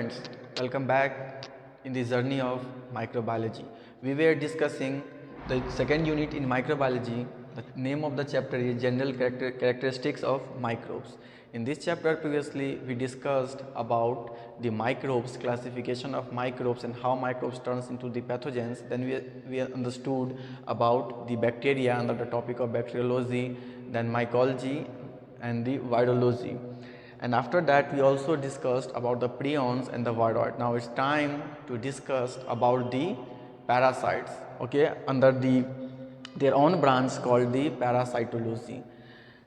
friends, welcome back in the journey of microbiology. We were discussing the second unit in microbiology. The name of the chapter is General Characteristics of Microbes. In this chapter previously we discussed about the microbes, classification of microbes and how microbes turns into the pathogens. Then we understood about the bacteria under the topic of bacteriology, then mycology and the virology. And after that we also discussed about the prions and the viroid. Now it's time to discuss about the parasites, okay, under their own branch called the parasitology.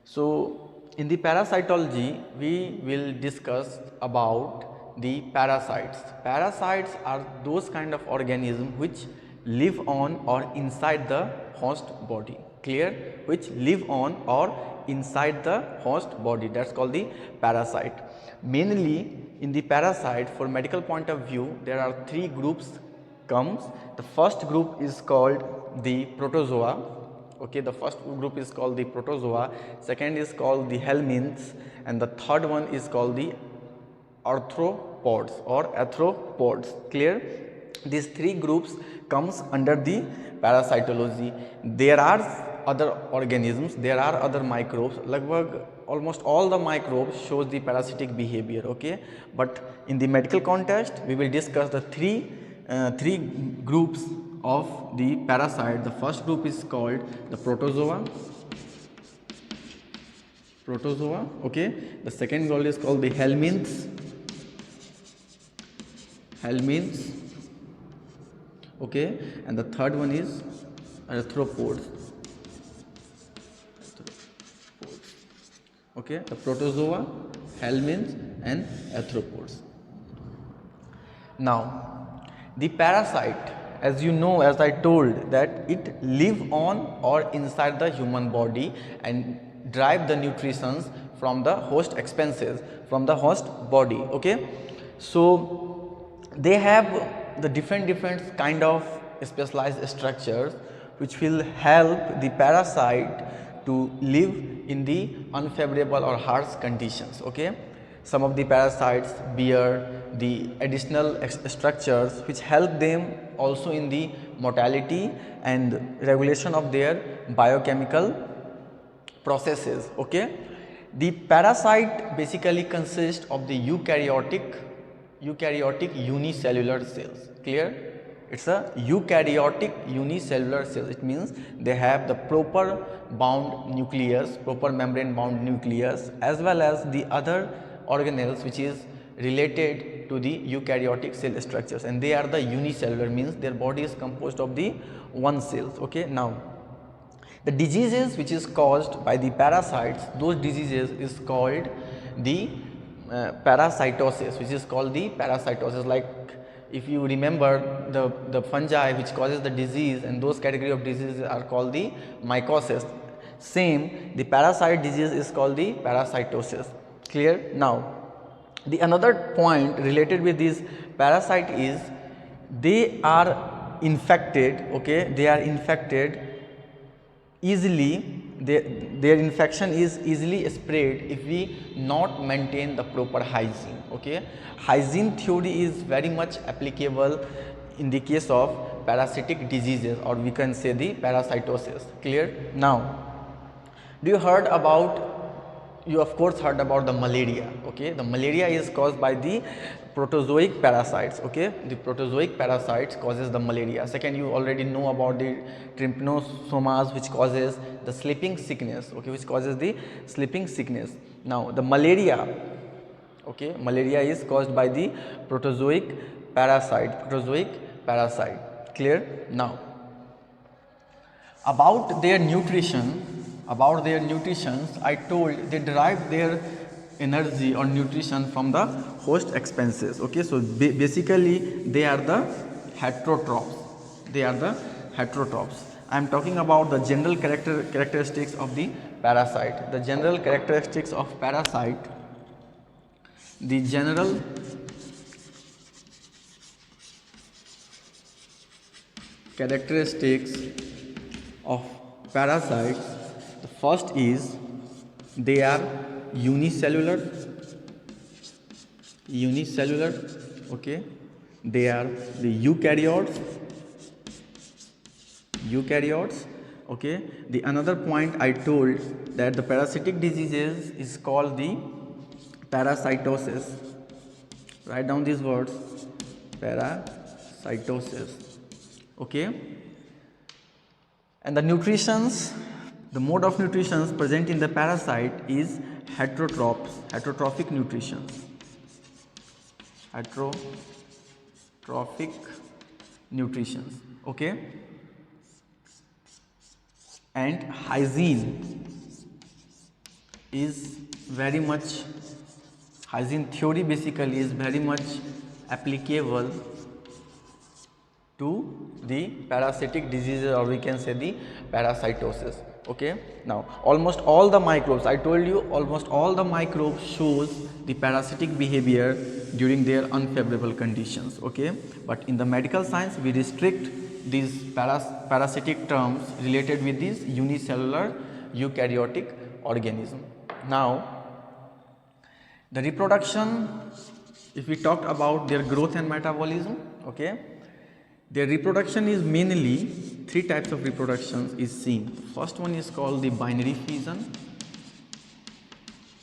So in the parasitology we will discuss about the parasites. Parasites are those kind of organisms which live on or inside the host body. Clear? Which live on or inside the host body, that's called the parasite. Mainly in the parasite, for medical point of view, there are three groups comes. The first group is called the protozoa. Okay, the first group is called the protozoa, second is called the helminths, and the third one is called the arthropods or arthropods. Clear? These three groups comes under the parasitology. There are other organisms, there are other microbes. Almost all the microbes shows the parasitic behavior. Okay, but in the medical context we will discuss the three groups of the parasite. The first group is called the protozoa. Okay, the second group is called the helminths. Okay, and the third one is arthropods. Okay, the protozoa, helminths and arthropods. Now the parasite, as you know, as I told, that it live on or inside the human body and derive the nutritions from the host expenses, from the host body. Okay, so they have the different kind of specialized structures which will help the parasite to live in the unfavorable or harsh conditions. Okay, some of the parasites bear the additional structures which help them also in the mortality and regulation of their biochemical processes. Okay, the parasite basically consists of the eukaryotic unicellular cells. Clear? It's a eukaryotic unicellular cells. It means they have the proper bound nucleus, proper membrane bound nucleus, as well as the other organelles which is related to the eukaryotic cell structures, and they are the unicellular, means their body is composed of the one cells. Okay, now the diseases which is caused by the parasites, those diseases is called the parasitosis, which is called the parasitosis. Like if you remember the fungi which causes the disease, and those category of diseases are called the mycosis. Same, the parasite disease is called the parasitosis. Clear? Now the another point related with this parasite is they are infected. Okay, they are infected easily. Their infection is easily spread if we not maintain the proper hygiene. Okay, hygiene theory is very much applicable in the case of parasitic diseases, or we can say the parasitosis. Clear? Now you of course heard about the malaria. Okay, the malaria is caused by the protozoic parasites. Okay, the protozoic parasites causes the malaria. Second, you already know about the trypanosomas which causes the sleeping sickness. Okay, which causes the sleeping sickness. Now the malaria, okay, malaria is caused by the protozoic parasite. Clear? Now about their nutrition, I told they derive their energy or nutrition from the host expenses. Okay, so basically they are the heterotrophs. I am talking about the general characteristics of the parasite. The general characteristics of parasite, the general characteristics of parasites, the first is they are unicellular. Okay, they are the eukaryotes. Okay, the another point I told that the parasitic diseases is called the parasitosis. Write down these words, parasitosis. Okay, and the mode of nutrition present in the parasite is heterotrophic nutrition. Heterotrophic nutrition. Okay, and hygiene theory basically is very much applicable to the parasitic diseases, or we can say the parasitosis. Okay, now almost all the microbes, I told you, almost all the microbes shows the parasitic behavior during their unfavorable conditions. Okay, but in the medical science we restrict these parasitic terms related with these unicellular eukaryotic organism. Now the reproduction, if we talk about their growth and metabolism, okay, their reproduction is mainly three types of reproduction is seen. The first one is called the binary fission.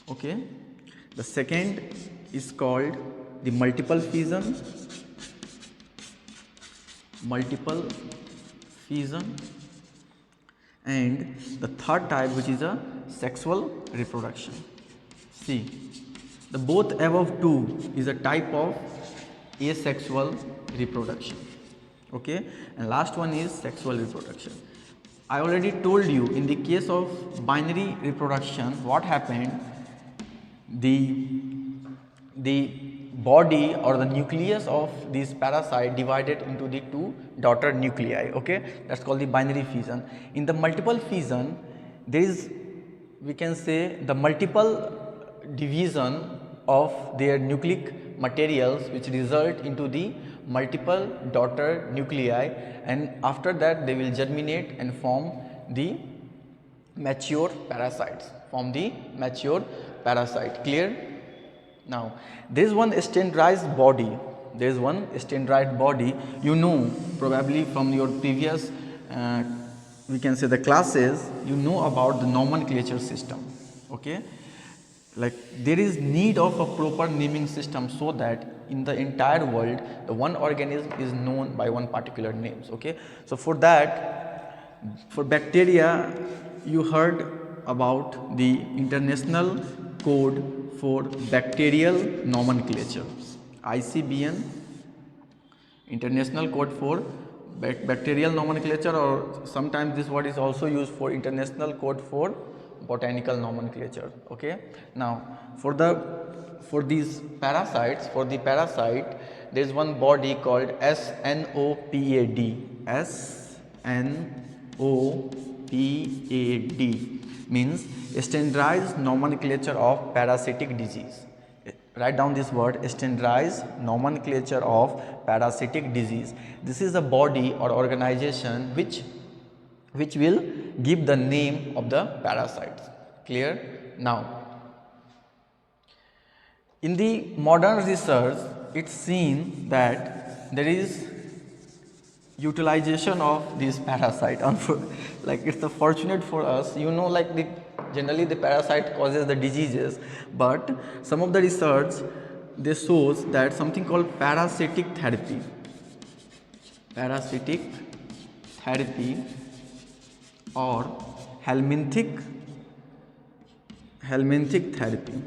Okay, the second is called the multiple fission, and the third type, which is a sexual reproduction. See, the both above two is a type of asexual reproduction. Okay, and last one is sexual reproduction. I already told you, in the case of binary reproduction, what happened, the body or the nucleus of this parasite divided into the two daughter nuclei. Okay, that's called the binary fission. In the multiple fission, there is, we can say, the multiple division of their nucleic materials, which result into the multiple daughter nuclei, and after that they will germinate and form the mature parasites, Clear? Now there is one standardized body, you know, probably from your previous we can say the classes, you know about the nomenclature system. Okay, like there is need of a proper naming system, so that in the entire world the one organism is known by one particular names. Okay, so for that, for bacteria, you heard about the international code for bacterial nomenclature, ICBN, international code for bacterial nomenclature, or sometimes this word is also used for international code for botanical nomenclature. Okay, now for these parasites, for the parasite, there is one body called SNOPAD. SNOPAD means standardized nomenclature of parasitic disease. Write down this word, standardized nomenclature of parasitic disease. This is a body or organization which will give the name of the parasites. Clear? Now, in the modern research, it's seen that there is utilization of this parasite. Like, it's fortunate for us, you know, like generally the parasite causes the diseases, but some of the research, they shows that something called parasitic therapy or helminthic therapy.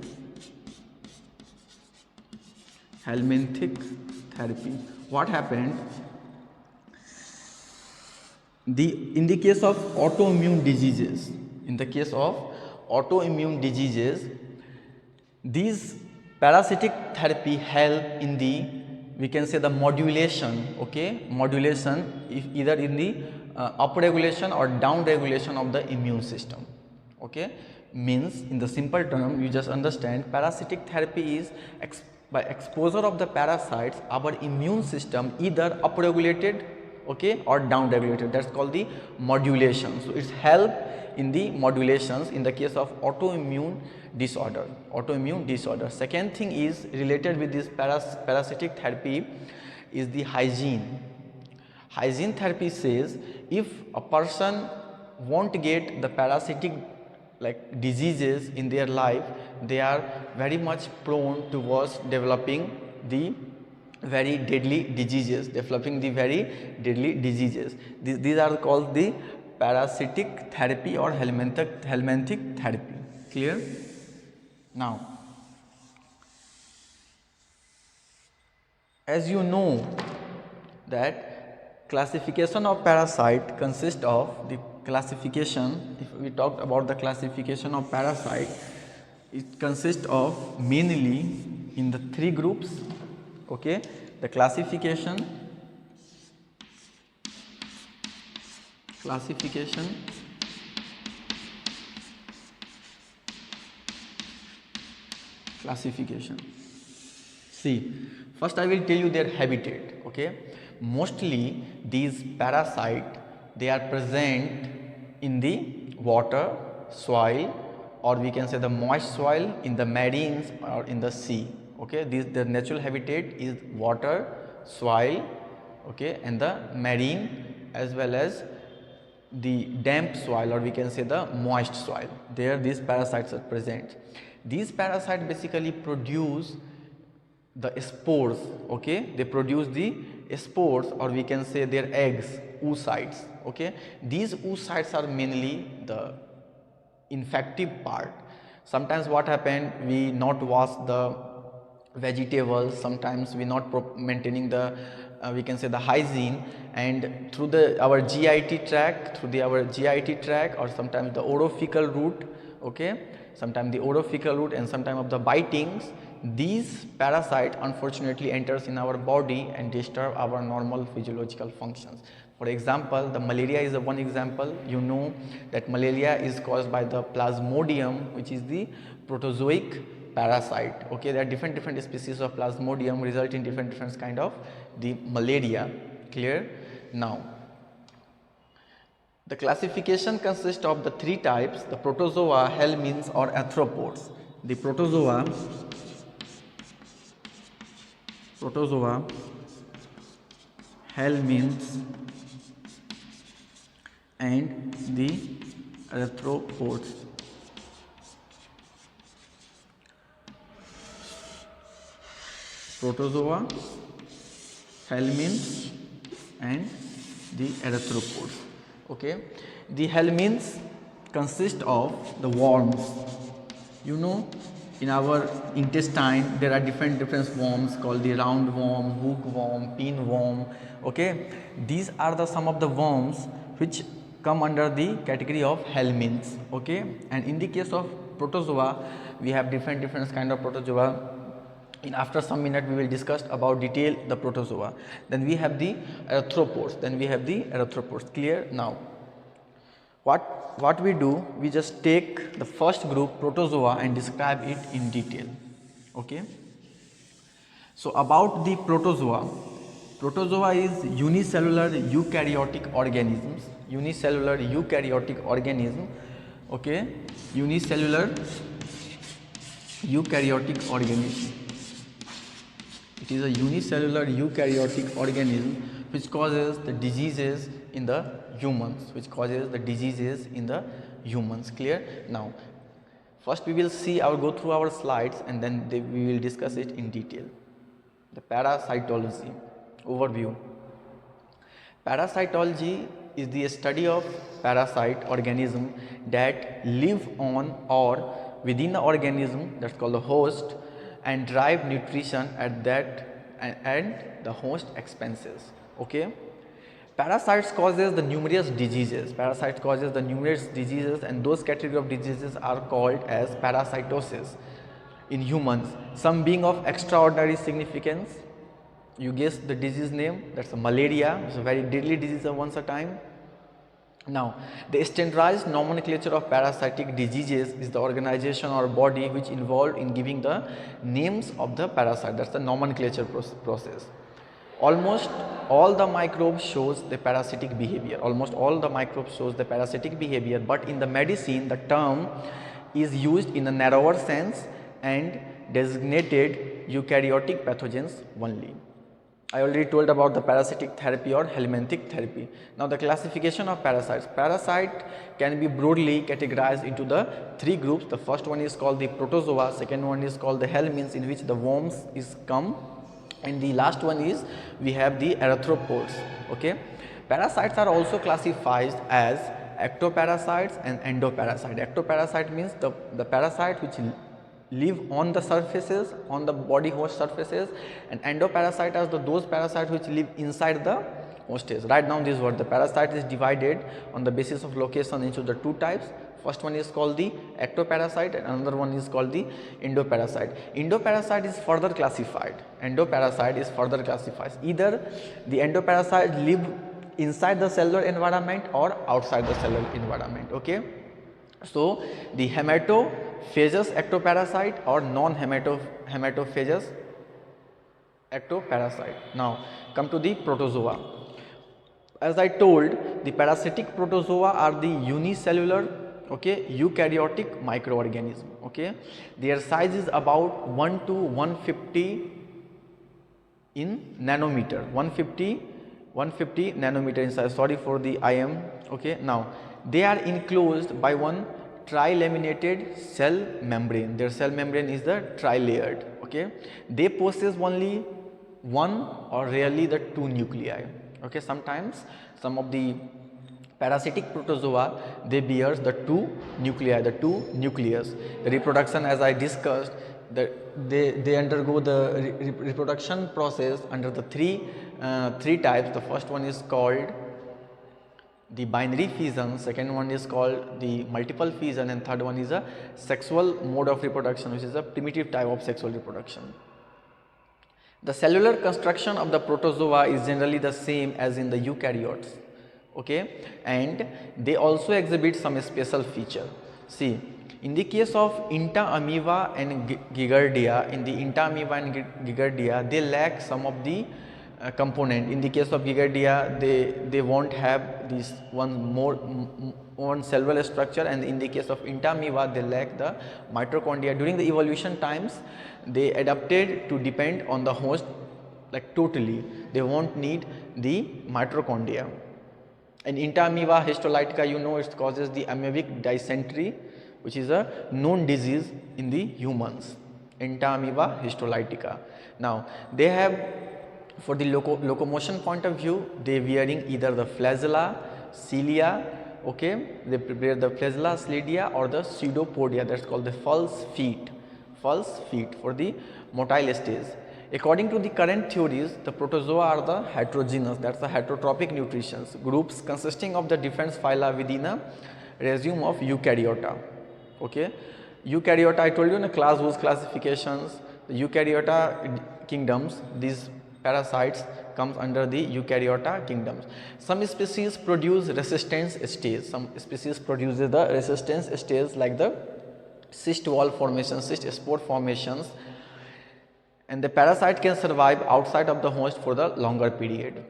What happened? In the case of autoimmune diseases, these parasitic therapy help in the, we can say, the modulation, either in the upregulation or downregulation of the immune system. Okay, means in the simple term, you just understand, parasitic therapy is by exposure of the parasites, our immune system either upregulated okay, or down regulated. That's called the modulation. So it's help in the modulations in the case of autoimmune disorder. Second thing is related with this parasitic therapy is the hygiene. Hygiene therapy says if a person won't get the parasitic like diseases in their life, they are very much prone towards developing the very deadly diseases. These are called the parasitic therapy or helminthic therapy. Clear? Now, as you know that classification of parasite consists of the classification, if we talked about the classification of parasite, it consists of mainly in the three groups, okay, the classification, See, first I will tell you their habitat, okay. Mostly these parasites, they are present in the water, soil, or we can say the moist soil, in the marines or in the sea, okay. Their natural habitat is water, soil, okay, and the marine as well as the damp soil, or we can say the moist soil. There these parasites are present. These parasites basically produce the spores, okay. They produce the spores, or we can say their eggs, oocytes, okay. These oocytes are mainly the infective part. Sometimes what happen, we not wash the vegetables, sometimes we not maintaining the we can say the hygiene, and through our GIT tract, or sometimes the orophycal route, okay, sometimes the orophycal route, and sometimes of the bitings, these parasite unfortunately enters in our body and disturb our normal physiological functions. For example, the malaria is one example. You know that malaria is caused by the plasmodium, which is the protozoic parasite, okay. There are different species of plasmodium result in different kind of the malaria. Clear? Now, the classification consists of the three types: the protozoa, helminths or arthropods. The protozoa, helminths and the arthropods. Protozoa, helminths and the arthropods, okay. The helminths consist of the worms. You know, in our intestine there are different worms called the round worm, hookworm, pinworm, okay. These are the some of the worms which come under the category of helminths, okay. And in the case of protozoa, we have different kind of protozoa. In after some minute we will discuss about detail the protozoa. Then we have the arthropods. Clear? Now, what we do, we just take the first group, protozoa, and describe it in detail, okay. So about the protozoa is unicellular eukaryotic organisms, okay. Unicellular eukaryotic organism. It is a unicellular eukaryotic organism which causes the diseases in the humans, Clear? Now, first we will see, I will go through our slides and then we will discuss it in detail. The parasitology overview. Parasitology is the study of parasite organism that live on or within the organism, that's called the host, and drive nutrition at that and the host expenses, okay. Parasites causes the numerous diseases, and those category of diseases are called as parasitosis in humans, some being of extraordinary significance. You guess the disease name, that's a malaria. It's a very deadly disease at once a time. Now, the standardized nomenclature of parasitic diseases is the organization or body which involved in giving the names of the parasite. That's the nomenclature process. Almost all the microbes shows the parasitic behavior. Almost all the microbes shows the parasitic behavior, but in the medicine the term is used in a narrower sense and designated eukaryotic pathogens only. I already told about the parasitic therapy or helminthic therapy. Now the classification of parasites. Parasite can be broadly categorized into the three groups. The first one is called the protozoa, second one is called the helminths, in which the worms is come, and the last one is we have the arthropods. Okay, parasites are also classified as ectoparasites and endoparasite. Ectoparasite means the parasite which live on the surfaces, on the body host surfaces, and endoparasite are those parasites which live inside the hostage. Write down this word. The parasite is divided on the basis of location into the two types. First one is called the ectoparasite and another one is called the endoparasite. Endoparasite is further classified. Endoparasite is further classified. Either the endoparasite live inside the cellular environment or outside the cellular environment. Okay. So the hematophagous ectoparasite or non-hematophagous ectoparasite. Now come to the protozoa. As I told, the parasitic protozoa are the unicellular, okay, eukaryotic microorganism. Okay, their size is about 1 to 150 in nanometer. 150 nanometer in size. Sorry for the IM. Okay, now they are enclosed by one trilaminated cell membrane. Their cell membrane is the trilayered. Okay, they possess only one or rarely the two nuclei. Okay, sometimes some of the parasitic protozoa they bears the two nuclei, the two nucleus. The reproduction, as I discussed, they undergo the reproduction process under the three types. The first one is called the binary fission, second one is called the multiple fission, and third one is a sexual mode of reproduction, which is a primitive type of sexual reproduction. The cellular construction of the protozoa is generally the same as in the eukaryotes. Okay, and they also exhibit some special feature. See, in the case of Entamoeba and Giardia, in the Entamoeba and Giardia, they lack some of the component. In the case of Giardia, they won't have this one cellular structure, and in the case of Entamoeba, they lack the mitochondria. During the evolution times, they adapted to depend on the host like totally. They won't need the mitochondria. And Entamoeba histolytica, you know, it causes the amoebic dysentery, which is a known disease in the humans. Entamoeba histolytica. Now they have, for the locomotion point of view, they wearing either the flagella, cilia, okay, they prepare the flagella, cilia, or the pseudopodia, that's called the false feet for the motile stage. According to the current theories, the protozoa are the heterogeneous, that's the heterotropic nutrition groups consisting of the different phyla within a regime of eukaryota. Okay, eukaryota, I told you in a class whose classifications, the eukaryota kingdoms, these parasites comes under the eukaryota kingdoms. Some species produce resistance stage. Some species produces the resistance stage like the cyst wall formation, cyst spore formations, and the parasite can survive outside of the host for the longer period.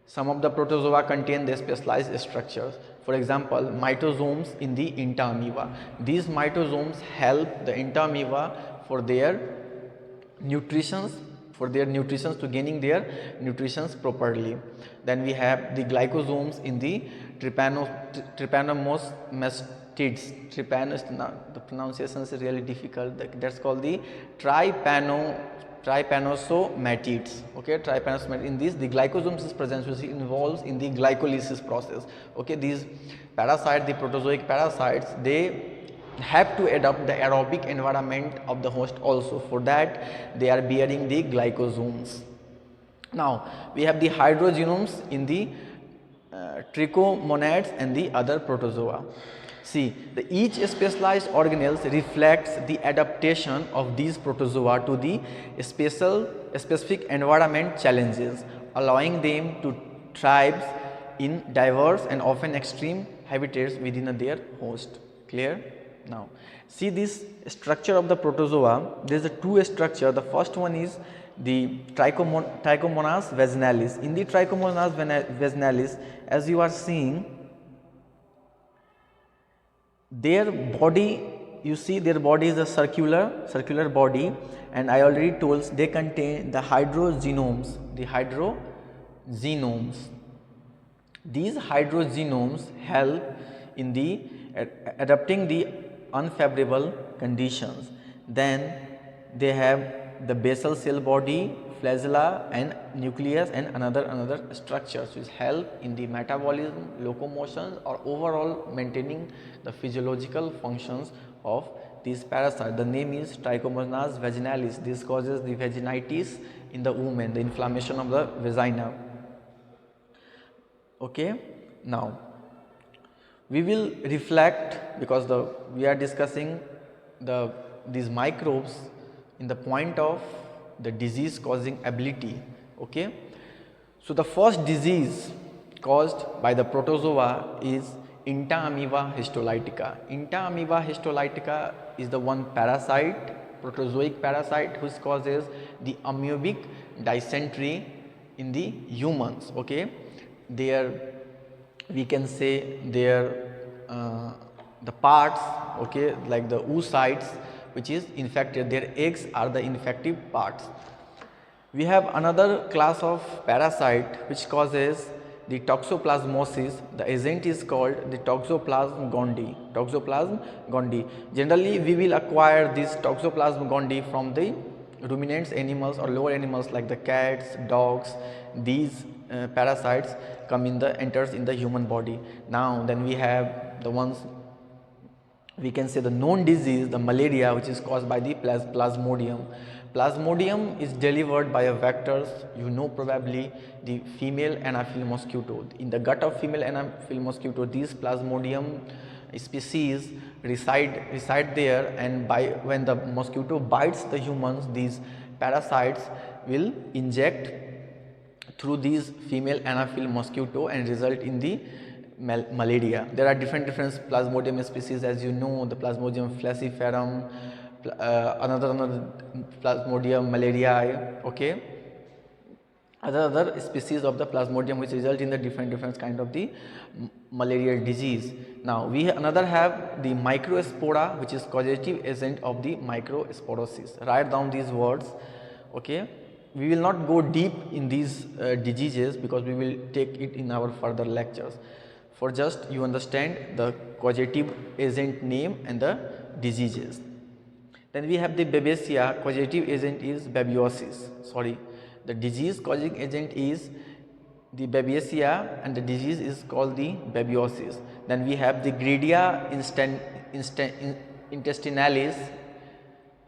Some of the protozoa contain the specialized structures. For example, mitosomes in the Entamoeba. These mitosomes help the Entamoeba for their nutrition, to gaining their nutrition properly. Then we have the glycosomes in the trypanosomids. The pronunciation is really difficult. That's called the trypanosomatids. Okay, trypanosomatids. In this, the glycosomes is present, which involves in the glycolysis process. Okay, these parasites, the protozoic parasites, they have to adapt the aerobic environment of the host also. For that, they are bearing the glycosomes. Now we have the hydrogenomes in the trichomonads and the other protozoa. See, each specialized organelles reflects the adaptation of these protozoa to the specific environment challenges, allowing them to thrive in diverse and often extreme habitats within their host. Clear? Now, see this structure of the protozoa. There is a two structure. The first one is the Trichomonas vaginalis. In the Trichomonas vaginalis, as you are seeing, their body, you see their body is a circular body, and I already told they contain the hydrogenomes. These hydrogenomes help in the adapting the unfavorable conditions. Then they have the basal cell body, flagella and nucleus and another structures which help in the metabolism, locomotion or overall maintaining the physiological functions of these parasites. The name is Trichomonas vaginalis. This causes the vaginitis in the woman, the inflammation of the vagina. Okay, now we will reflect, because we are discussing these microbes in the point of the disease causing ability. Okay, so the first disease caused by the protozoa is Entamoeba histolytica. Entamoeba histolytica is the one parasite, protozoic parasite, which causes the amoebic dysentery in the humans. Okay, there we can say the parts, okay, like the oocytes which is infected, their eggs are the infective parts. We have another class of parasite which causes the toxoplasmosis. The agent is called the Toxoplasma gondii. Generally we will acquire this Toxoplasma gondii from the ruminants animals or lower animals like the cats, dogs. These parasites enters in the human body. Now then we have the ones we can say the known disease, the malaria, which is caused by the plasmodium. Plasmodium is delivered by a vectors, you know, probably the female Anopheles mosquito. In the gut of female Anopheles mosquito, these plasmodium species reside there, and when the mosquito bites the humans, these parasites will inject through these female Anopheles mosquito and result in the malaria. There are different plasmodium species, as you know, the Plasmodium falciparum, another Plasmodium malariae, okay, other species of the Plasmodium which result in the different kind of the malarial disease. Now we have the microspora, which is causative agent of the microsporosis. Write down these words, okay. We will not go deep in these diseases because we will take it in our further lectures. For just you understand the causative agent name and the diseases. Then we have the Babesia. Causative agent is babiosis. The disease causing agent is the Babesia and the disease is called the babiosis. Then we have the Giardia intestinalis.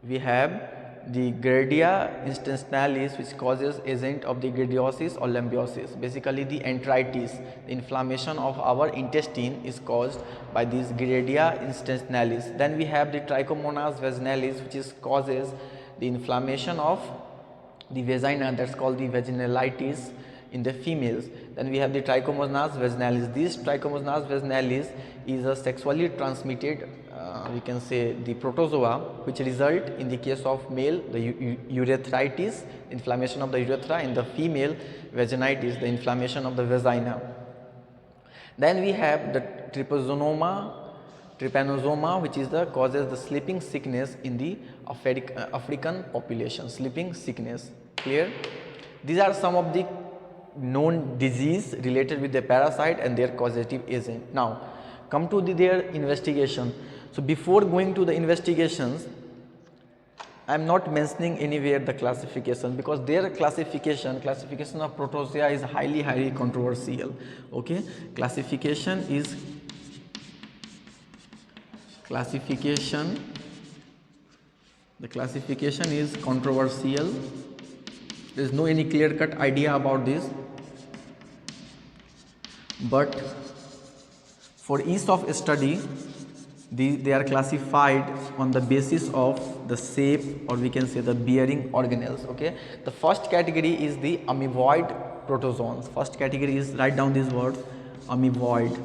We have the Giardia intestinalis, which causes agent of the giardiosis or lumbiosis. Basically the enteritis, the inflammation of our intestine is caused by this Giardia intestinalis. Then we have the Trichomonas vaginalis, which causes the inflammation of the vagina, that's called the vaginalitis in the females. Then we have the Trichomonas vaginalis. This Trichomonas vaginalis is a sexually transmitted we can say the protozoa, which result in the case of male the urethritis, inflammation of the urethra, in the female vaginitis, the inflammation of the vagina. Then we have the trypanosoma, which causes the sleeping sickness in the African population, sleeping sickness. Clear? These are some of the known disease related with the parasite and their causative agent. Now come to their investigation. So before going to the investigations, I am not mentioning anywhere the classification, because their classification of protozoa is highly controversial. Okay, classification is controversial. There is no any clear cut idea about this, but for ease of study, they are classified on the basis of the shape, or we can say the bearing organelles. Okay, the first category is the amoeboid protozoans. First category is, write down these words, amoeboid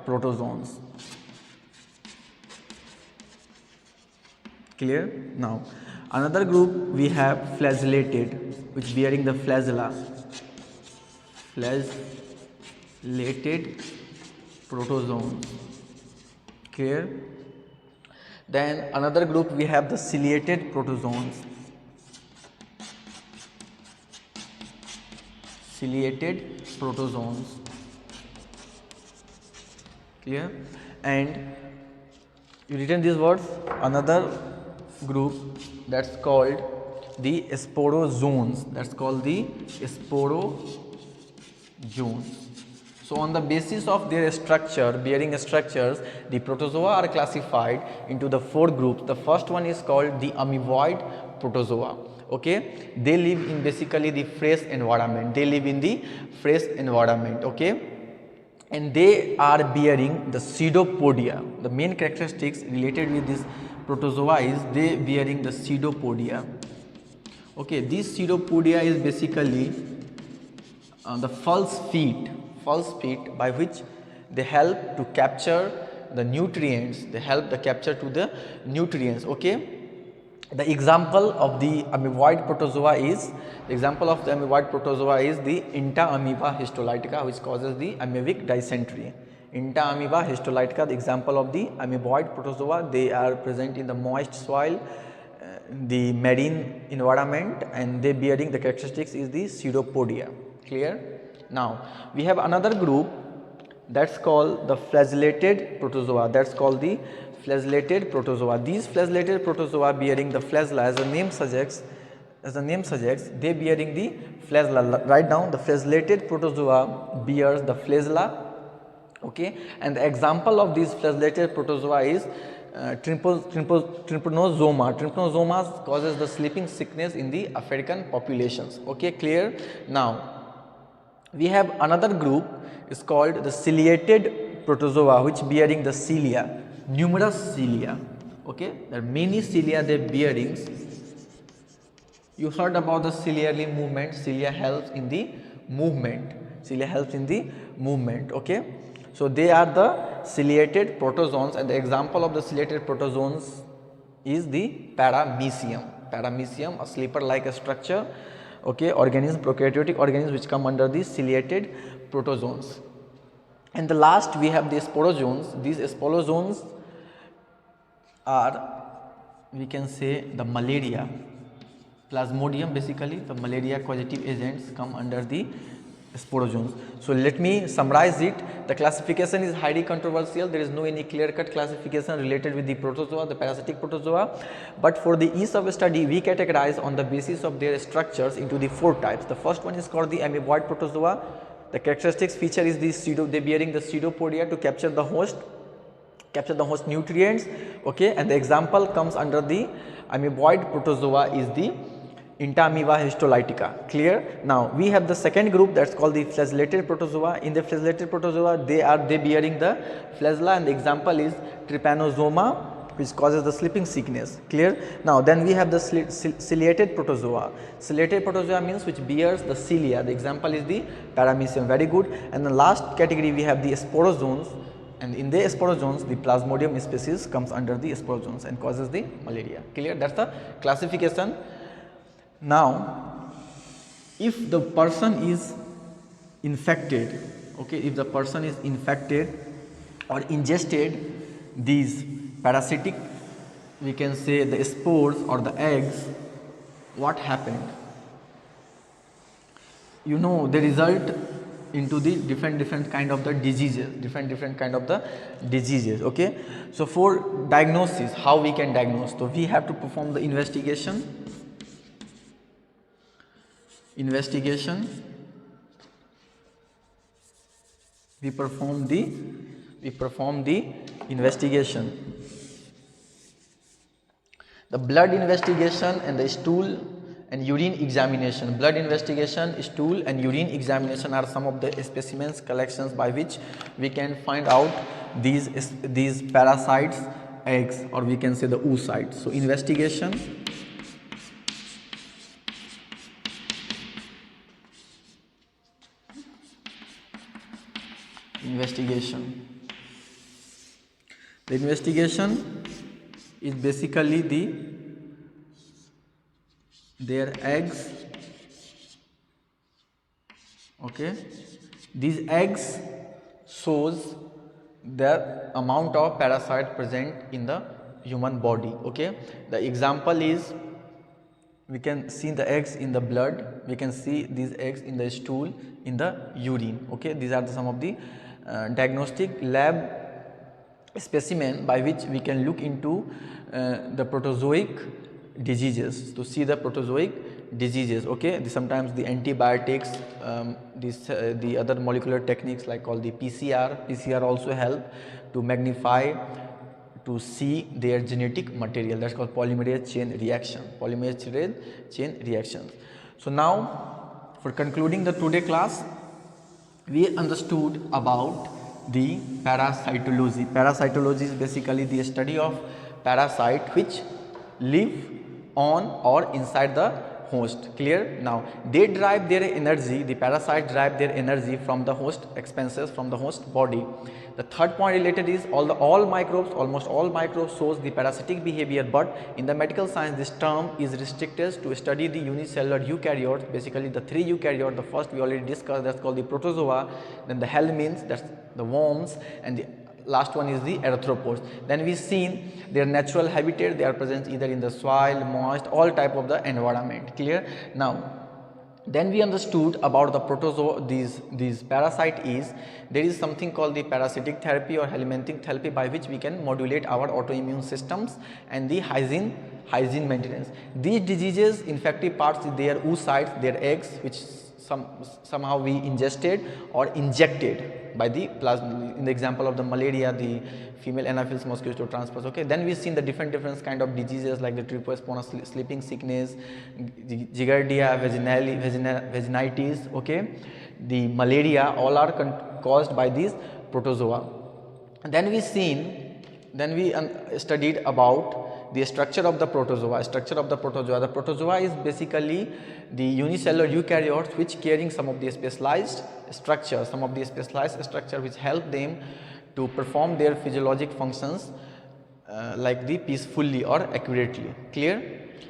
protozoans. Clear? Now another group we have flagellated, which bearing the flagella. Flagellated protozoans. Clear? Then another group we have the ciliated protozoans. Ciliated protozoans. Clear? And you written these words. Another group that's called the sporozoans. That's called the sporozoans. So on the basis of their structure, bearing structures, the protozoa are classified into the 4 groups. The first one is called the amoeboid protozoa. Okay, they live in basically the fresh environment. Okay, and they are bearing the pseudopodia. The main characteristics related with this protozoa is they bearing the pseudopodia. Okay, this pseudopodia is basically the false feet by which they help to capture the nutrients. Okay, the example of the amoeboid protozoa is the Inta-amoeba histolytica, which causes the amoebic dysentery. Inta-amoeba histolytica, the example of the amoeboid protozoa. They are present in the moist soil, the marine environment, and they bearing the characteristics is the pseudopodia. Clear? Now we have another group that's called the flagellated protozoa. These flagellated protozoa bearing the flagella, as the name suggests, they bearing the flagella. Write down, the flagellated protozoa bears the flagella. Okay, and the example of these flagellated protozoa is trypanosoma. Trypanosoma causes the sleeping sickness in the African populations. Okay, clear? Now we have another group is called the ciliated protozoa, which bearing the cilia, numerous cilia. Okay, there are many cilia they bearing. You heard about the ciliary movement. Cilia helps in the movement. Okay, so they are the ciliated protozoans, and the example of the ciliated protozoans is the paramecium, a sleeper like a structure. Okay, organism, prokaryotic organisms which come under the ciliated protozoans. And the last we have the sporozoans. These sporozoans are, we can say, the malaria, plasmodium, basically the malaria causative agents come under the sporozoans. So let me summarize it. The classification is highly controversial. There is no any clear-cut classification related with the protozoa, the parasitic protozoa. But for the ease of study, we categorize on the basis of their structures into the 4 types. The first one is called the amoeboid protozoa. The characteristics feature is the they bearing the pseudopodia to capture the host nutrients. Okay, and the example comes under the amoeboid protozoa is the Inta-amoeba histolytica. Clear? Now we have the second group that's called the flagellated protozoa. In the flagellated protozoa, they bearing the flagella, and the example is trypanosoma, which causes the sleeping sickness. Clear? Now then we have the ciliated protozoa. Ciliated protozoa means which bears the cilia. The example is the paramecium. Very good. And the last category we have the sporozoans, and in the sporozoans the plasmodium species comes under the sporozoans and causes the malaria. Clear? That's the classification. Now if the person is infected, okay, if the person is infected or ingested these parasitic, we can say the spores or the eggs, what happened? You know, they result into the different kind of the diseases, okay. So for diagnosis, how we can diagnose? So we have to perform the investigation. We perform the investigation. The blood investigation and the stool and urine examination. Blood investigation, stool and urine examination are some of the specimens collections by which we can find out these parasites, eggs, or we can say the oocytes. So investigation. The investigation is basically the their eggs. Okay, these eggs shows the amount of parasite present in the human body. Okay, the example is, we can see the eggs in the blood, we can see these eggs in the stool, in the urine. Okay, these are some of the diagnostic lab specimen by which we can look into the protozoic diseases, to see the protozoic diseases. Okay, sometimes the antibiotics, the other molecular techniques like called the PCR also help to magnify, to see their genetic material, that's called polymerase chain reactions. So now, for concluding the today class, we understood about the parasitology. Parasitology is basically the study of parasite which live on or inside the host. Clear? Now they derive their energy, the parasite derive their energy from the host expenses, from the host body. The third point related is almost all microbes shows the parasitic behavior, but in the medical science this term is restricted to study the unicellular eukaryotes, basically the three eukaryotes. The first we already discussed, that's called the protozoa, then the helminths, that's the worms, and the last one is the arthropods. Then we seen their natural habitat, they are present either in the soil, moist, all type of the environment. Clear? Now then we understood about the protozoa, these parasite is, there is something called the parasitic therapy or helminthic therapy by which we can modulate our autoimmune systems, and the hygiene maintenance. These diseases, infective parts, their oocytes, their eggs, which somehow we ingested or injected by the plasma. In the example of the malaria, the female Anopheles mosquito transfers. Okay, then we seen the different kind of diseases like the trypospora sleeping sickness, the giardia vaginitis. Okay, the malaria, all are caused by these protozoa. And then we studied about the structure of the protozoa. The protozoa is basically the unicellular eukaryotes which carrying some of the specialized structure, which help them to perform their physiologic functions like the peacefully or accurately. Clear?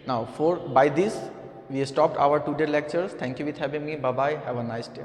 Now by this we stopped our today lectures. Thank you with having me. Bye bye. Have a nice day.